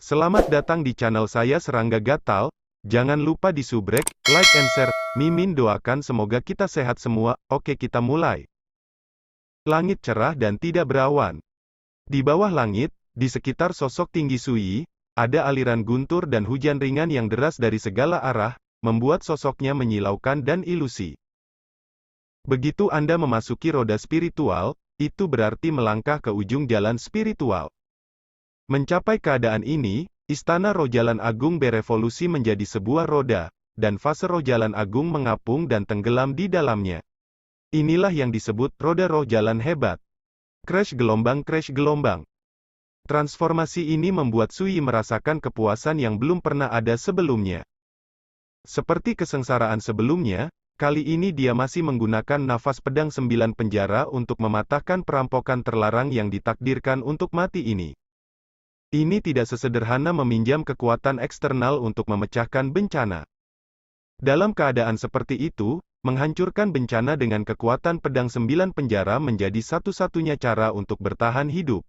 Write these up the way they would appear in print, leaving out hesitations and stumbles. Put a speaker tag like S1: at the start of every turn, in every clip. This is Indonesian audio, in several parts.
S1: Selamat datang di channel saya Serangga Gatal. Jangan lupa di subrek, like and share. Mimin doakan semoga kita sehat semua. Oke, kita mulai. Langit cerah dan tidak berawan. Di bawah langit, di sekitar sosok tinggi Sui, ada aliran guntur dan hujan ringan yang deras dari segala arah, membuat sosoknya menyilaukan dan ilusi. Begitu Anda memasuki roda spiritual, itu berarti melangkah ke ujung jalan spiritual. Mencapai keadaan ini, Istana Roh Jalan Agung berevolusi menjadi sebuah roda, dan fase Roh Jalan Agung mengapung dan tenggelam di dalamnya. Inilah yang disebut roda roh jalan hebat. Crash gelombang. Transformasi ini membuat Sui merasakan kepuasan yang belum pernah ada sebelumnya. Seperti kesengsaraan sebelumnya, kali ini dia masih menggunakan nafas pedang 9 penjara untuk mematahkan perampokan terlarang yang ditakdirkan untuk mati ini. Ini tidak sesederhana meminjam kekuatan eksternal untuk memecahkan bencana. Dalam keadaan seperti itu, menghancurkan bencana dengan kekuatan pedang 9 penjara menjadi satu-satunya cara untuk bertahan hidup.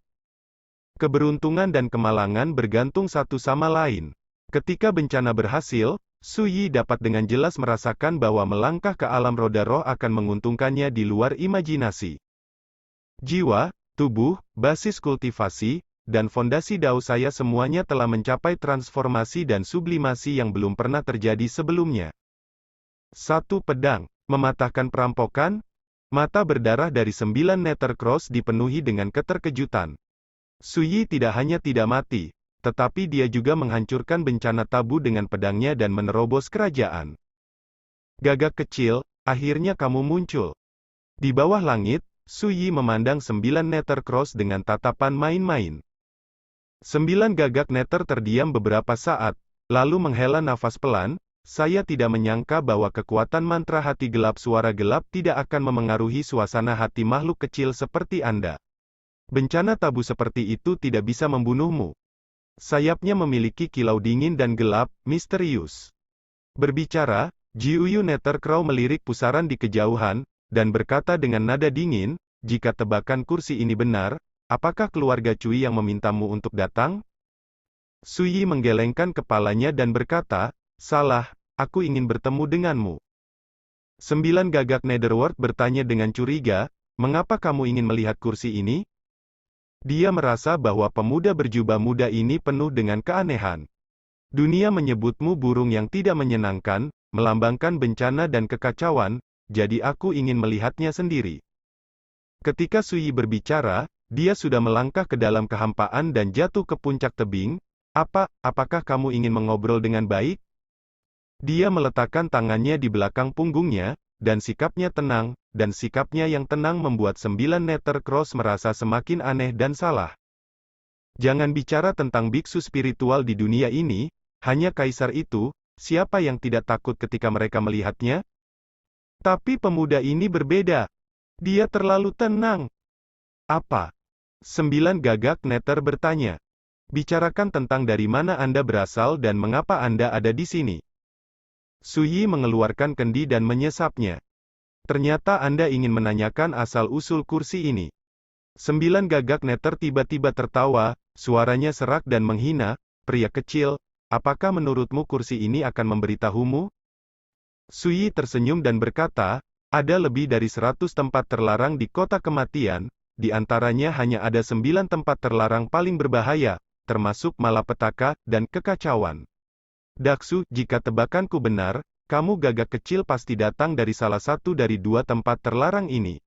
S1: Keberuntungan dan kemalangan bergantung satu sama lain. Ketika bencana berhasil, Sui dapat dengan jelas merasakan bahwa melangkah ke alam roda roh akan menguntungkannya di luar imajinasi. Jiwa, tubuh, basis kultivasi, dan fondasi Dao saya semuanya telah mencapai transformasi dan sublimasi yang belum pernah terjadi sebelumnya. Satu pedang, mematahkan perampokan, mata berdarah dari 9 Nether Cross dipenuhi dengan keterkejutan. Sui tidak hanya tidak mati, tetapi dia juga menghancurkan bencana tabu dengan pedangnya dan menerobos kerajaan. Gagak kecil, akhirnya kamu muncul. Di bawah langit, Sui memandang 9 Nether Cross dengan tatapan main-main. 9 gagak Nether terdiam beberapa saat, lalu menghela nafas pelan. Saya tidak menyangka bahwa kekuatan mantra hati gelap suara gelap tidak akan memengaruhi suasana hati makhluk kecil seperti Anda. Bencana tabu seperti itu tidak bisa membunuhmu. Sayapnya memiliki kilau dingin dan gelap, misterius. Berbicara, Jiuyu Nether Crow melirik pusaran di kejauhan, dan berkata dengan nada dingin, jika tebakan kursi ini benar, apakah keluarga Cui yang memintamu untuk datang? Sui menggelengkan kepalanya dan berkata, salah, aku ingin bertemu denganmu. 9 gagak Netherworld bertanya dengan curiga, mengapa kamu ingin melihat kursi ini? Dia merasa bahwa pemuda berjubah muda ini penuh dengan keanehan. Dunia menyebutmu burung yang tidak menyenangkan, melambangkan bencana dan kekacauan, jadi aku ingin melihatnya sendiri. Ketika Sui berbicara, dia sudah melangkah ke dalam kehampaan dan jatuh ke puncak tebing. Apakah kamu ingin mengobrol dengan baik? Dia meletakkan tangannya di belakang punggungnya, dan sikapnya tenang, dan sikapnya yang tenang membuat 9 Nether Cross merasa semakin aneh dan salah. Jangan bicara tentang biksu spiritual di dunia ini, hanya kaisar itu, siapa yang tidak takut ketika mereka melihatnya? Tapi pemuda ini berbeda. Dia terlalu tenang. Apa? 9 gagak Nether bertanya. Bicarakan tentang dari mana Anda berasal dan mengapa Anda ada di sini. Sui mengeluarkan kendi dan menyesapnya. Ternyata Anda ingin menanyakan asal-usul kursi ini. 9 gagak Nether tiba-tiba tertawa, suaranya serak dan menghina, pria kecil, apakah menurutmu kursi ini akan memberitahumu? Sui tersenyum dan berkata, ada lebih dari 100 tempat terlarang di kota kematian, di antaranya hanya ada 9 tempat terlarang paling berbahaya, termasuk malapetaka dan kekacauan. Daksu, jika tebakanku benar, kamu gagak kecil pasti datang dari salah satu dari 2 tempat terlarang ini.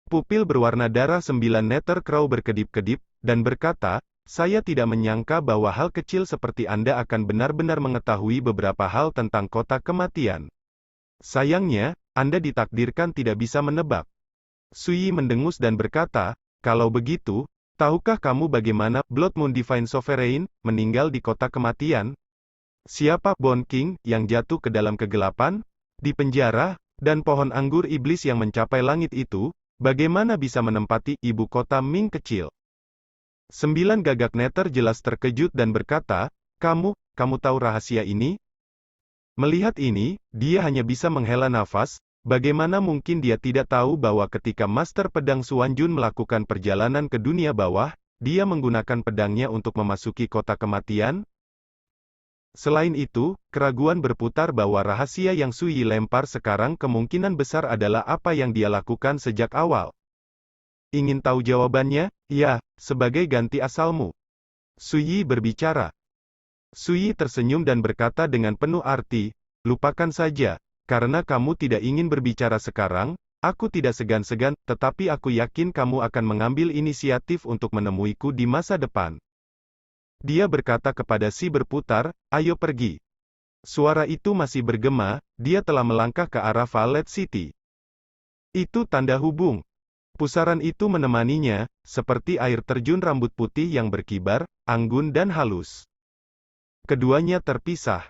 S1: Pupil berwarna darah 9 Nether Crow berkedip-kedip, dan berkata, saya tidak menyangka bahwa hal kecil seperti Anda akan benar-benar mengetahui beberapa hal tentang kota kematian. Sayangnya, Anda ditakdirkan tidak bisa menebak. Sui mendengus dan berkata, kalau begitu, tahukah kamu bagaimana Blood Moon Divine Sovereign meninggal di kota kematian? Siapa Bone King yang jatuh ke dalam kegelapan, di penjara, dan pohon anggur iblis yang mencapai langit itu, bagaimana bisa menempati ibu kota Ming kecil? 9 gagak Nether jelas terkejut dan berkata, kamu tahu rahasia ini? Melihat ini, dia hanya bisa menghela nafas. Bagaimana mungkin dia tidak tahu bahwa ketika Master Pedang Xuanjun melakukan perjalanan ke dunia bawah, dia menggunakan pedangnya untuk memasuki kota kematian? Selain itu, keraguan berputar bahwa rahasia yang Sui lempar sekarang kemungkinan besar adalah apa yang dia lakukan sejak awal. Ingin tahu jawabannya? Ya, sebagai ganti asalmu. Sui berbicara. Sui tersenyum dan berkata dengan penuh arti, lupakan saja, karena kamu tidak ingin berbicara sekarang, aku tidak segan-segan, tetapi aku yakin kamu akan mengambil inisiatif untuk menemuiku di masa depan. Dia berkata kepada si berputar, ayo pergi. Suara itu masih bergema, dia telah melangkah ke arah Violet City. Itu tanda hubung. Pusaran itu menemaninya, seperti air terjun rambut putih yang berkibar, anggun dan halus. Keduanya terpisah.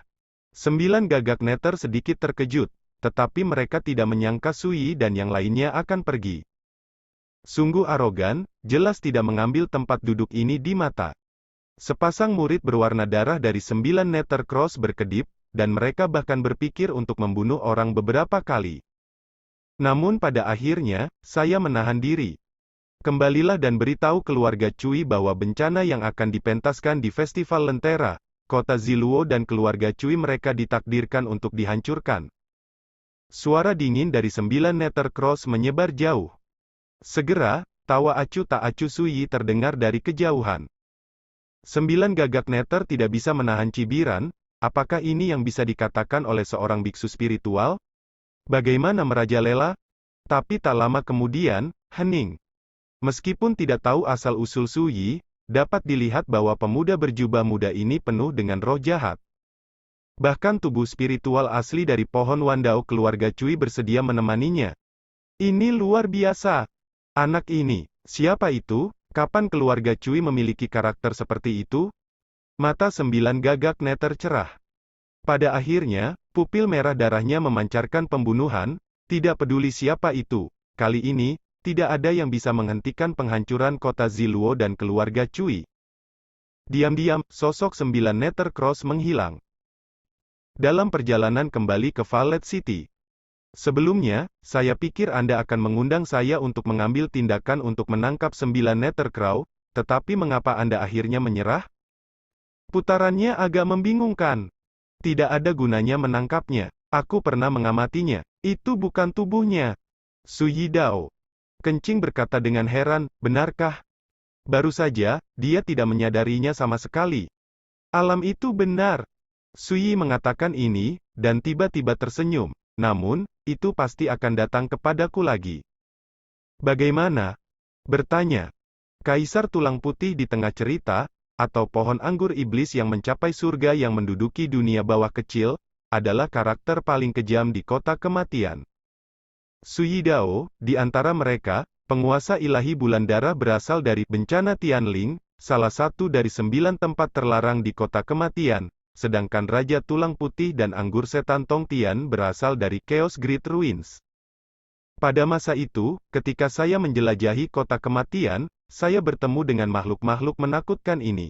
S1: 9 gagak neter sedikit terkejut, tetapi mereka tidak menyangka Sui dan yang lainnya akan pergi. Sungguh arogan, jelas tidak mengambil tempat duduk ini di mata. Sepasang murid berwarna darah dari 9 neter cross berkedip, dan mereka bahkan berpikir untuk membunuh orang beberapa kali. Namun pada akhirnya, saya menahan diri. Kembalilah dan beritahu keluarga Cui bahwa bencana yang akan dipentaskan di Festival Lentera, kota Ziluo dan keluarga Cui mereka ditakdirkan untuk dihancurkan. Suara dingin dari 9 neter cross menyebar jauh. Segera, tawa acuh tak acuh Sui terdengar dari kejauhan. 9 gagak neter tidak bisa menahan cibiran, apakah ini yang bisa dikatakan oleh seorang biksu spiritual? Bagaimana merajalela? Tapi tak lama kemudian, hening. Meskipun tidak tahu asal-usul Sui, dapat dilihat bahwa pemuda berjubah muda ini penuh dengan roh jahat. Bahkan tubuh spiritual asli dari pohon Wandao keluarga Cui bersedia menemaninya. Ini luar biasa. Anak ini, siapa itu? Kapan keluarga Cui memiliki karakter seperti itu? Mata 9 gagak neter cerah. Pada akhirnya, pupil merah darahnya memancarkan pembunuhan, tidak peduli siapa itu. Kali ini, tidak ada yang bisa menghentikan penghancuran kota Ziluo dan keluarga Cui. Diam-diam, sosok 9 neter cross menghilang. Dalam perjalanan kembali ke Violet City. Sebelumnya, saya pikir Anda akan mengundang saya untuk mengambil tindakan untuk menangkap 9 neter crow, tetapi mengapa Anda akhirnya menyerah? Putarannya agak membingungkan. Tidak ada gunanya menangkapnya. Aku pernah mengamatinya. Itu bukan tubuhnya. Sui Dao. Kencing berkata dengan heran, benarkah? Baru saja, dia tidak menyadarinya sama sekali. Alam itu benar. Sui mengatakan ini, dan tiba-tiba tersenyum. Namun, itu pasti akan datang kepadaku lagi. Bagaimana? Bertanya. Kaisar tulang putih di tengah cerita, atau pohon anggur iblis yang mencapai surga yang menduduki dunia bawah kecil, adalah karakter paling kejam di kota kematian. Sui Dao, di antara mereka, penguasa ilahi bulan darah berasal dari bencana Tianling, salah satu dari 9 tempat terlarang di kota kematian, sedangkan Raja Tulang Putih dan Anggur Setan Tong Tian berasal dari Chaos Grid Ruins. Pada masa itu, ketika saya menjelajahi kota kematian, saya bertemu dengan makhluk-makhluk menakutkan ini.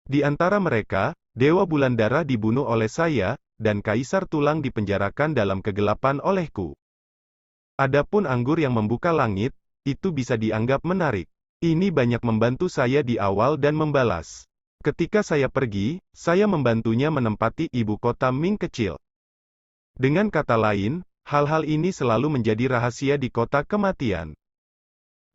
S1: Di antara mereka, Dewa Bulan Darah dibunuh oleh saya, dan Kaisar Tulang dipenjarakan dalam kegelapan olehku. Adapun anggur yang membuka langit, itu bisa dianggap menarik. Ini banyak membantu saya di awal dan membalas. Ketika saya pergi, saya membantunya menempati ibu kota Ming kecil. Dengan kata lain, hal-hal ini selalu menjadi rahasia di kota kematian.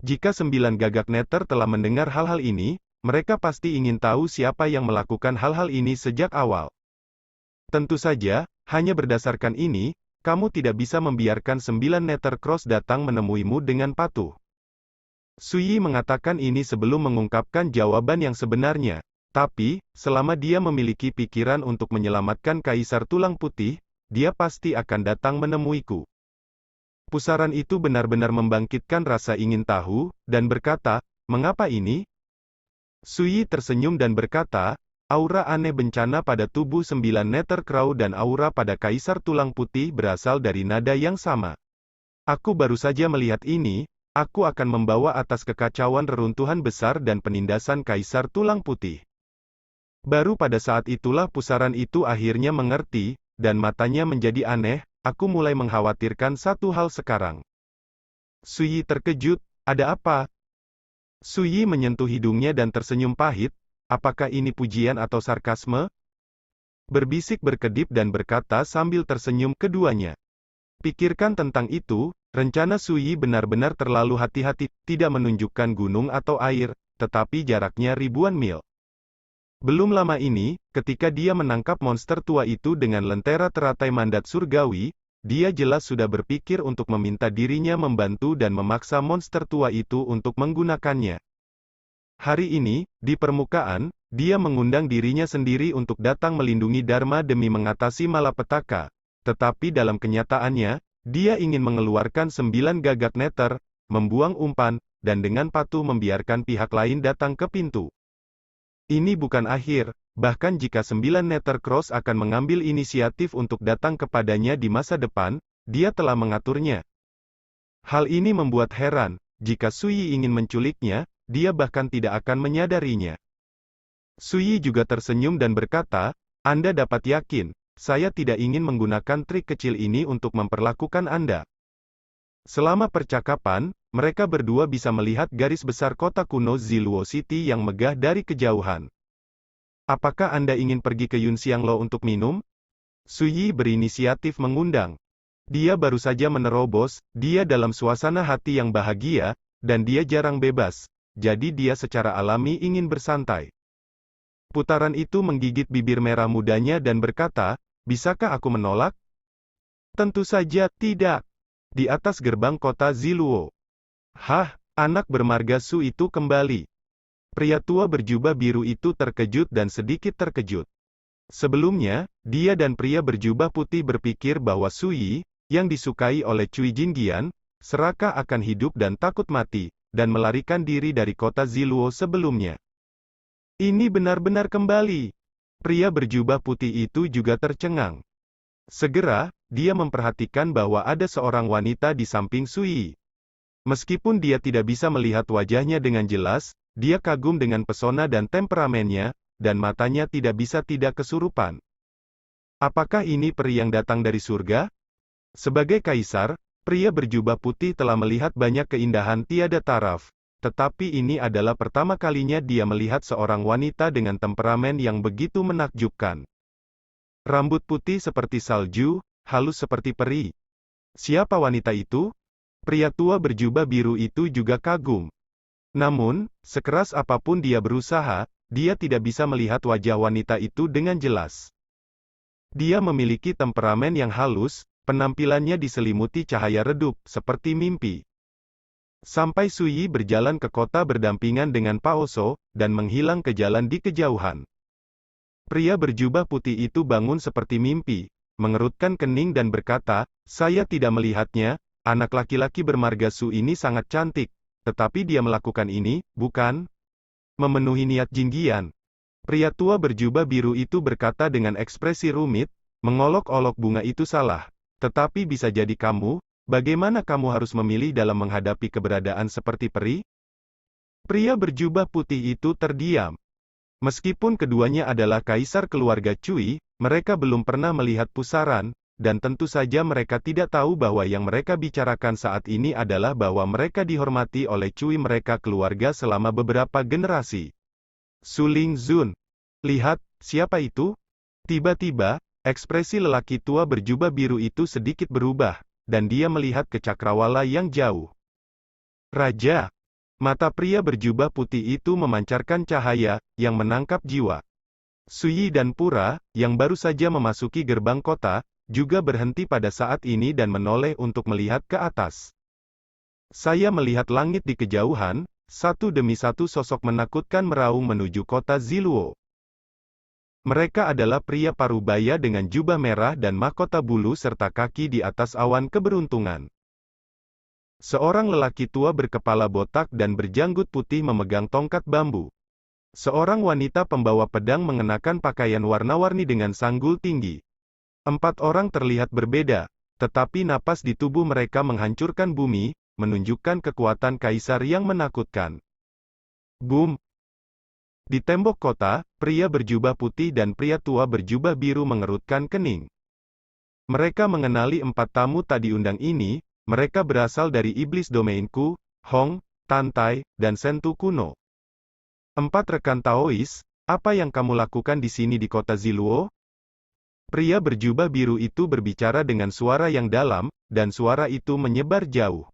S1: Jika 9 gagak neter telah mendengar hal-hal ini, mereka pasti ingin tahu siapa yang melakukan hal-hal ini sejak awal. Tentu saja, hanya berdasarkan ini, kamu tidak bisa membiarkan 9 neter cross datang menemuimu dengan patuh. Sui mengatakan ini sebelum mengungkapkan jawaban yang sebenarnya. Tapi, selama dia memiliki pikiran untuk menyelamatkan Kaisar Tulang Putih, dia pasti akan datang menemuiku. Pusaran itu benar-benar membangkitkan rasa ingin tahu, dan berkata, mengapa ini? Sui tersenyum dan berkata, aura aneh bencana pada tubuh 9 neter crow dan aura pada Kaisar Tulang Putih berasal dari nada yang sama. Aku baru saja melihat ini, aku akan membawa atas kekacauan reruntuhan besar dan penindasan Kaisar Tulang Putih. Baru pada saat itulah pusaran itu akhirnya mengerti, dan matanya menjadi aneh, aku mulai mengkhawatirkan satu hal sekarang. Sui terkejut, ada apa? Su Yi menyentuh hidungnya dan tersenyum pahit. Apakah ini pujian atau sarkasme? Berbisik berkedip dan berkata sambil tersenyum keduanya. Pikirkan tentang itu, rencana Su Yi benar-benar terlalu hati-hati, tidak menunjukkan gunung atau air, tetapi jaraknya ribuan mil. Belum lama ini, ketika dia menangkap monster tua itu dengan lentera teratai mandat surgawi, dia jelas sudah berpikir untuk meminta dirinya membantu dan memaksa monster tua itu untuk menggunakannya. Hari ini, di permukaan, dia mengundang dirinya sendiri untuk datang melindungi Dharma demi mengatasi malapetaka. Tetapi dalam kenyataannya, dia ingin mengeluarkan 9 gagak neter, membuang umpan, dan dengan patuh membiarkan pihak lain datang ke pintu. Ini bukan akhir, bahkan jika 9 Nether Cross akan mengambil inisiatif untuk datang kepadanya di masa depan, dia telah mengaturnya. Hal ini membuat heran, jika Su Yi ingin menculiknya, dia bahkan tidak akan menyadarinya. Su Yi juga tersenyum dan berkata, Anda dapat yakin, saya tidak ingin menggunakan trik kecil ini untuk memperlakukan Anda. Selama percakapan, mereka berdua bisa melihat garis besar kota kuno Ziluo City yang megah dari kejauhan. Apakah Anda ingin pergi ke Yunxianglo untuk minum? Su Yi berinisiatif mengundang. Dia baru saja menerobos, dia dalam suasana hati yang bahagia, dan dia jarang bebas, jadi dia secara alami ingin bersantai. Putaran itu menggigit bibir merah mudanya dan berkata, bisakah aku menolak? Tentu saja, tidak. Di atas gerbang kota Ziluo. Hah, anak bermarga Su itu kembali. Pria tua berjubah biru itu terkejut dan sedikit terkejut. Sebelumnya, dia dan pria berjubah putih berpikir bahwa Su Yi, yang disukai oleh Cui Jinggian, serakah akan hidup dan takut mati, dan melarikan diri dari kota Ziluo sebelumnya. Ini benar-benar kembali. Pria berjubah putih itu juga tercengang. Segera, dia memperhatikan bahwa ada seorang wanita di samping Su Yi. Meskipun dia tidak bisa melihat wajahnya dengan jelas, dia kagum dengan pesona dan temperamennya, dan matanya tidak bisa tidak kesurupan. Apakah ini peri yang datang dari surga? Sebagai kaisar, pria berjubah putih telah melihat banyak keindahan tiada taraf, tetapi ini adalah pertama kalinya dia melihat seorang wanita dengan temperamen yang begitu menakjubkan. Rambut putih seperti salju, halus seperti peri. Siapa wanita itu? Pria tua berjubah biru itu juga kagum. Namun, sekeras apapun dia berusaha, dia tidak bisa melihat wajah wanita itu dengan jelas. Dia memiliki temperamen yang halus, penampilannya diselimuti cahaya redup, seperti mimpi. Sampai Su Yi berjalan ke kota berdampingan dengan Paoso, dan menghilang ke jalan di kejauhan. Pria berjubah putih itu bangun seperti mimpi, mengerutkan kening dan berkata, saya tidak melihatnya, anak laki-laki bermarga Su ini sangat cantik, tetapi dia melakukan ini, bukan? Memenuhi niat Jinggian. Pria tua berjubah biru itu berkata dengan ekspresi rumit, mengolok-olok bunga itu salah. Tetapi bisa jadi kamu, bagaimana kamu harus memilih dalam menghadapi keberadaan seperti peri? Pria berjubah putih itu terdiam. Meskipun keduanya adalah kaisar keluarga Cui, mereka belum pernah melihat pusaran, dan tentu saja mereka tidak tahu bahwa yang mereka bicarakan saat ini adalah bahwa mereka dihormati oleh Cui mereka keluarga selama beberapa generasi. Su Ling Zun. Lihat, siapa itu? Tiba-tiba, ekspresi lelaki tua berjubah biru itu sedikit berubah, dan dia melihat ke cakrawala yang jauh. Raja. Mata pria berjubah putih itu memancarkan cahaya, yang menangkap jiwa. Su Yi dan Pura, yang baru saja memasuki gerbang kota, juga berhenti pada saat ini dan menoleh untuk melihat ke atas. Saya melihat langit di kejauhan, satu demi satu sosok menakutkan meraung menuju kota Ziluo. Mereka adalah pria parubaya dengan jubah merah dan mahkota bulu serta kaki di atas awan keberuntungan. Seorang lelaki tua berkepala botak dan berjanggut putih memegang tongkat bambu. Seorang wanita pembawa pedang mengenakan pakaian warna-warni dengan sanggul tinggi. 4 orang terlihat berbeda, tetapi napas di tubuh mereka menghancurkan bumi, menunjukkan kekuatan kaisar yang menakutkan. Boom! Di tembok kota, pria berjubah putih dan pria tua berjubah biru mengerutkan kening. Mereka mengenali 4 tamu tak diundang ini. Mereka berasal dari iblis domainku, Hong, Tantai, dan Sentu kuno. 4 rekan Taois, apa yang kamu lakukan di sini di kota Ziluo? Pria berjubah biru itu berbicara dengan suara yang dalam, dan suara itu menyebar jauh.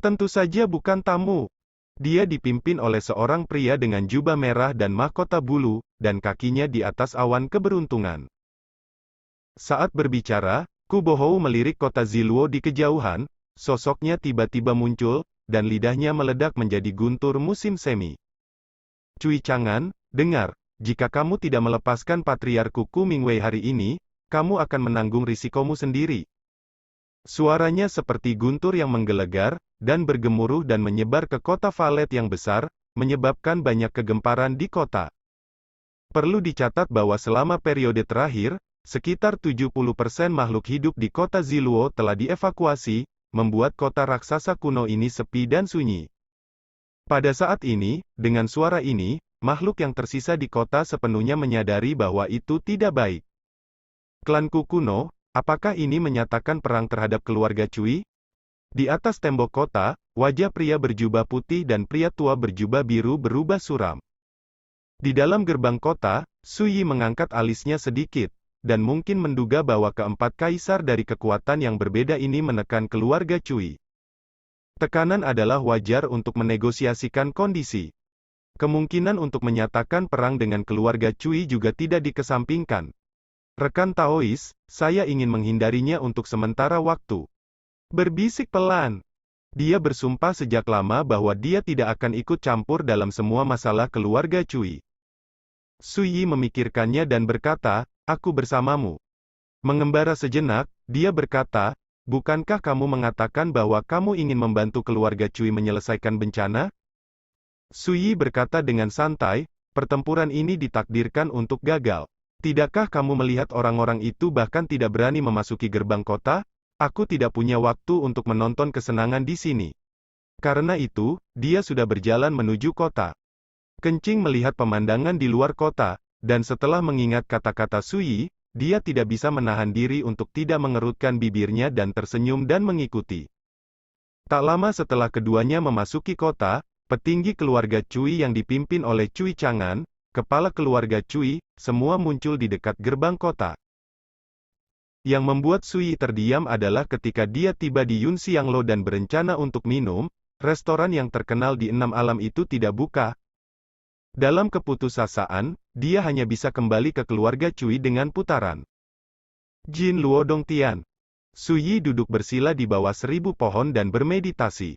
S1: Tentu saja bukan tamu. Dia dipimpin oleh seorang pria dengan jubah merah dan mahkota bulu, dan kakinya di atas awan keberuntungan. Saat berbicara, Ku Bohou melirik kota Ziluo di kejauhan, sosoknya tiba-tiba muncul, dan lidahnya meledak menjadi guntur musim semi. Cui Chang'an, dengar, jika kamu tidak melepaskan patriarku Ku Mingwei hari ini, kamu akan menanggung risikomu sendiri. Suaranya seperti guntur yang menggelegar, dan bergemuruh dan menyebar ke kota Valet yang besar, menyebabkan banyak kegemparan di kota. Perlu dicatat bahwa selama periode terakhir, sekitar 70% makhluk hidup di kota Ziluo telah dievakuasi, membuat kota raksasa kuno ini sepi dan sunyi. Pada saat ini, dengan suara ini, makhluk yang tersisa di kota sepenuhnya menyadari bahwa itu tidak baik. Klanku kuno, apakah ini menyatakan perang terhadap keluarga Cui? Di atas tembok kota, wajah pria berjubah putih dan pria tua berjubah biru berubah suram. Di dalam gerbang kota, Suyi mengangkat alisnya sedikit, dan mungkin menduga bahwa keempat kaisar dari kekuatan yang berbeda ini menekan keluarga Cui. Tekanan adalah wajar untuk menegosiasikan kondisi. Kemungkinan untuk menyatakan perang dengan keluarga Cui juga tidak dikesampingkan. Rekan Taois, saya ingin menghindarinya untuk sementara waktu. Berbisik pelan. Dia bersumpah sejak lama bahwa dia tidak akan ikut campur dalam semua masalah keluarga Cui. Suyi memikirkannya dan berkata, aku bersamamu. Mengembara sejenak, dia berkata, bukankah kamu mengatakan bahwa kamu ingin membantu keluarga Cui menyelesaikan bencana? Suyi berkata dengan santai, pertempuran ini ditakdirkan untuk gagal. Tidakkah kamu melihat orang-orang itu bahkan tidak berani memasuki gerbang kota? Aku tidak punya waktu untuk menonton kesenangan di sini. Karena itu, dia sudah berjalan menuju kota. Kencing melihat pemandangan di luar kota, dan setelah mengingat kata-kata Suyi, dia tidak bisa menahan diri untuk tidak mengerutkan bibirnya dan tersenyum dan mengikuti. Tak lama setelah keduanya memasuki kota, petinggi keluarga Cui yang dipimpin oleh Cui Chang'an, kepala keluarga Cui, semua muncul di dekat gerbang kota. Yang membuat Suyi terdiam adalah ketika dia tiba di Yunxianglo dan berencana untuk minum, restoran yang terkenal di 6 alam itu tidak buka. Dalam keputusasaan, dia hanya bisa kembali ke keluarga Cui dengan putaran. Jin Luo Dongtian. Suyi duduk bersila di bawah 1000 pohon dan bermeditasi.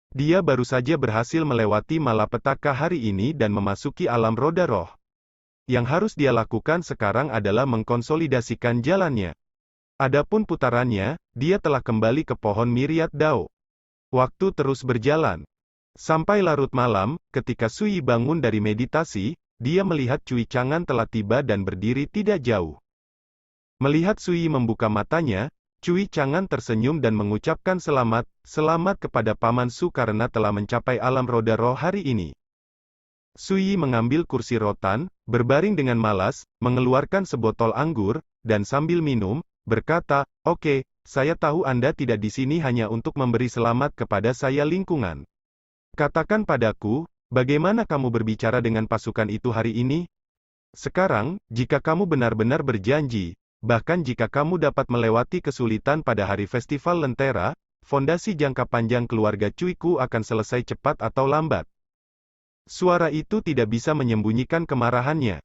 S1: Dia baru saja berhasil melewati malapetaka hari ini dan memasuki alam roda roh. Yang harus dia lakukan sekarang adalah mengkonsolidasikan jalannya. Adapun putarannya, dia telah kembali ke pohon Myriad Dao. Waktu terus berjalan. Sampai larut malam, ketika Suyi bangun dari meditasi, dia melihat Cui Chang'an telah tiba dan berdiri tidak jauh. Melihat Suyi membuka matanya, Cui Chang'an tersenyum dan mengucapkan selamat kepada Paman Su karena telah mencapai alam roda roh hari ini. Suyi mengambil kursi rotan, berbaring dengan malas, mengeluarkan sebotol anggur, dan sambil minum, berkata, oke, saya tahu Anda tidak di sini hanya untuk memberi selamat kepada saya lingkungan. Katakan padaku, bagaimana kamu berbicara dengan pasukan itu hari ini? Sekarang, jika kamu benar-benar berjanji, bahkan jika kamu dapat melewati kesulitan pada hari festival Lentera, fondasi jangka panjang keluarga Cuiku akan selesai cepat atau lambat. Suara itu tidak bisa menyembunyikan kemarahannya.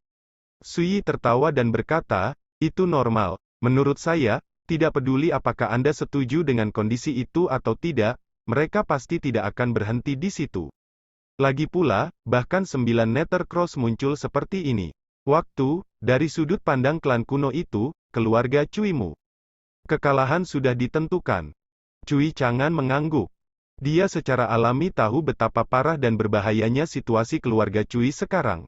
S1: Suyi tertawa dan berkata, itu normal. Menurut saya, tidak peduli apakah Anda setuju dengan kondisi itu atau tidak, mereka pasti tidak akan berhenti di situ. Lagi pula, bahkan 9 Nether Cross muncul seperti ini. Waktu, dari sudut pandang klan kuno itu, keluarga Cuimu. Kekalahan sudah ditentukan. Cui Chang'an mengangguk. Dia secara alami tahu betapa parah dan berbahayanya situasi keluarga Cui sekarang.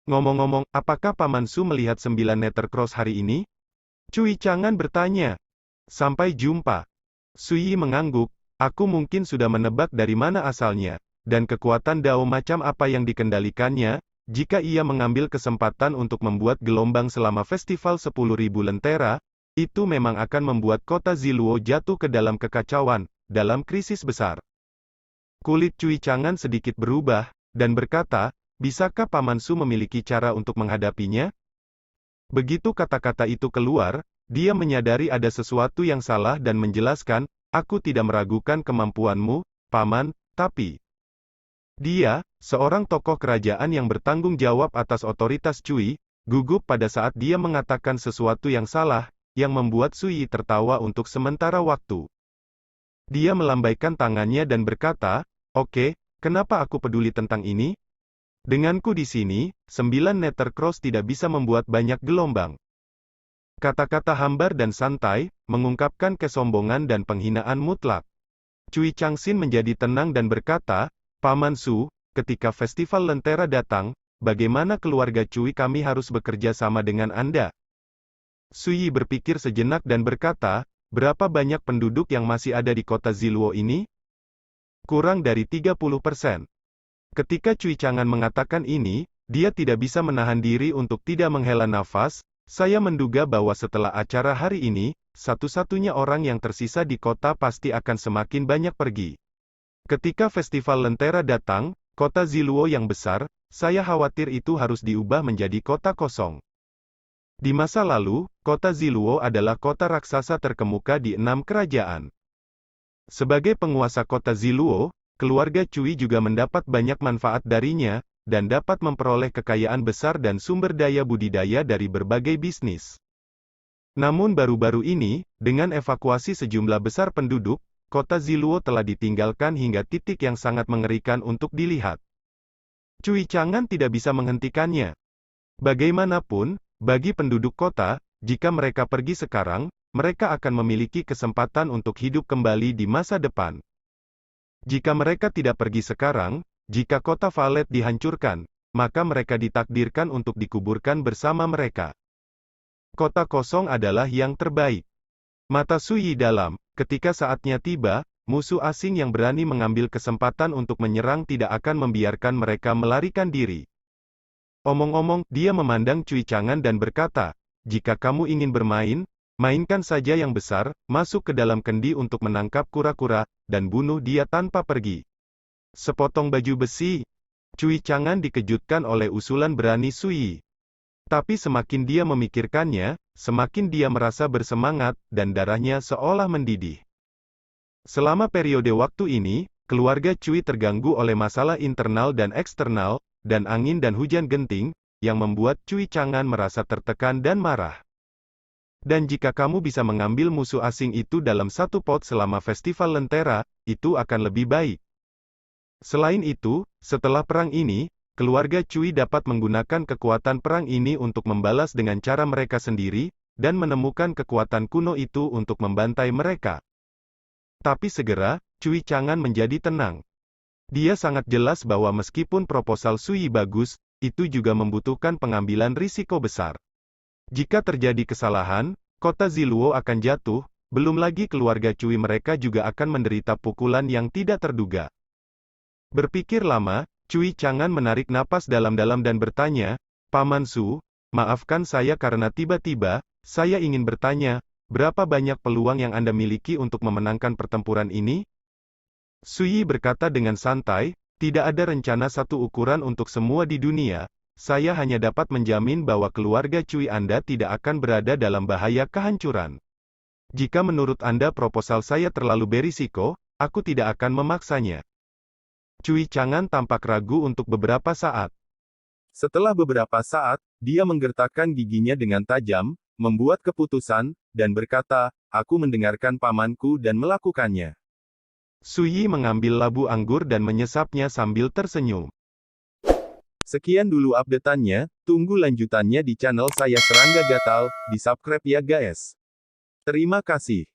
S1: Ngomong-ngomong, apakah Paman Su melihat 9 Nether Cross hari ini? Cui Chang'an bertanya. Sampai jumpa. Suyi mengangguk, aku mungkin sudah menebak dari mana asalnya, dan kekuatan Dao macam apa yang dikendalikannya, jika ia mengambil kesempatan untuk membuat gelombang selama festival 10.000 lentera, itu memang akan membuat kota Ziluo jatuh ke dalam kekacauan, dalam krisis besar. Kulit Cui Chang'an sedikit berubah, dan berkata, bisakah Paman Su memiliki cara untuk menghadapinya? Begitu kata-kata itu keluar, dia menyadari ada sesuatu yang salah dan menjelaskan, aku tidak meragukan kemampuanmu, Paman, tapi dia, seorang tokoh kerajaan yang bertanggung jawab atas otoritas Cui, gugup pada saat dia mengatakan sesuatu yang salah, yang membuat Sui tertawa untuk sementara waktu. Dia melambaikan tangannya dan berkata, oke, kenapa aku peduli tentang ini? Denganku di sini, 9 meter cross tidak bisa membuat banyak gelombang. Kata-kata hambar dan santai, mengungkapkan kesombongan dan penghinaan mutlak. Cui Changxin menjadi tenang dan berkata, Paman Su, ketika festival Lentera datang, bagaimana keluarga Cui kami harus bekerja sama dengan Anda? Sui berpikir sejenak dan berkata, berapa banyak penduduk yang masih ada di kota Ziluo ini? Kurang dari 30%. Ketika Cui Chang'an mengatakan ini, dia tidak bisa menahan diri untuk tidak menghela nafas. Saya menduga bahwa setelah acara hari ini, satu-satunya orang yang tersisa di kota pasti akan semakin banyak pergi. Ketika festival Lentera datang, kota Ziluo yang besar, saya khawatir itu harus diubah menjadi kota kosong. Di masa lalu, kota Ziluo adalah kota raksasa terkemuka di 6 kerajaan. Sebagai penguasa kota Ziluo, keluarga Cui juga mendapat banyak manfaat darinya, dan dapat memperoleh kekayaan besar dan sumber daya budidaya dari berbagai bisnis. Namun baru-baru ini, dengan evakuasi sejumlah besar penduduk, kota Ziluo telah ditinggalkan hingga titik yang sangat mengerikan untuk dilihat. Cui Chang'an tidak bisa menghentikannya. Bagaimanapun, bagi penduduk kota, jika mereka pergi sekarang, mereka akan memiliki kesempatan untuk hidup kembali di masa depan. Jika mereka tidak pergi sekarang, jika kota Valet dihancurkan, maka mereka ditakdirkan untuk dikuburkan bersama mereka. Kota kosong adalah yang terbaik. Mata Sui dalam, ketika saatnya tiba, musuh asing yang berani mengambil kesempatan untuk menyerang tidak akan membiarkan mereka melarikan diri. Omong-omong, dia memandang Cui Chang'an dan berkata, jika kamu ingin bermain, mainkan saja yang besar, masuk ke dalam kendi untuk menangkap kura-kura, dan bunuh dia tanpa pergi. Sepotong baju besi. Cui Chang'an dikejutkan oleh usulan berani Sui. Tapi semakin dia memikirkannya, semakin dia merasa bersemangat, dan darahnya seolah mendidih. Selama periode waktu ini, keluarga Cui terganggu oleh masalah internal dan eksternal, dan angin dan hujan genting, yang membuat Cui Chang'an merasa tertekan dan marah. Dan jika kamu bisa mengambil musuh asing itu dalam satu pot selama festival Lentera, itu akan lebih baik. Selain itu, setelah perang ini, keluarga Cui dapat menggunakan kekuatan perang ini untuk membalas dengan cara mereka sendiri, dan menemukan kekuatan kuno itu untuk membantai mereka. Tapi segera, Cui Chang'an menjadi tenang. Dia sangat jelas bahwa meskipun proposal Sui bagus, itu juga membutuhkan pengambilan risiko besar. Jika terjadi kesalahan, kota Ziluo akan jatuh, belum lagi keluarga Cui mereka juga akan menderita pukulan yang tidak terduga. Berpikir lama, Cui Chang'an menarik napas dalam-dalam dan bertanya, Paman Su, maafkan saya karena tiba-tiba, saya ingin bertanya, berapa banyak peluang yang Anda miliki untuk memenangkan pertempuran ini? Sui berkata dengan santai, tidak ada rencana satu ukuran untuk semua di dunia, saya hanya dapat menjamin bahwa keluarga Cui Anda tidak akan berada dalam bahaya kehancuran. Jika menurut Anda proposal saya terlalu berisiko, aku tidak akan memaksanya. Cui Chang'an tampak ragu untuk beberapa saat. Setelah beberapa saat, dia menggertakkan giginya dengan tajam, membuat keputusan, dan berkata, aku mendengarkan pamanku dan melakukannya. Sui mengambil labu anggur dan menyesapnya sambil tersenyum. Sekian dulu update-annya, tunggu lanjutannya di channel saya Serangga Gatal, di subscribe ya guys. Terima kasih.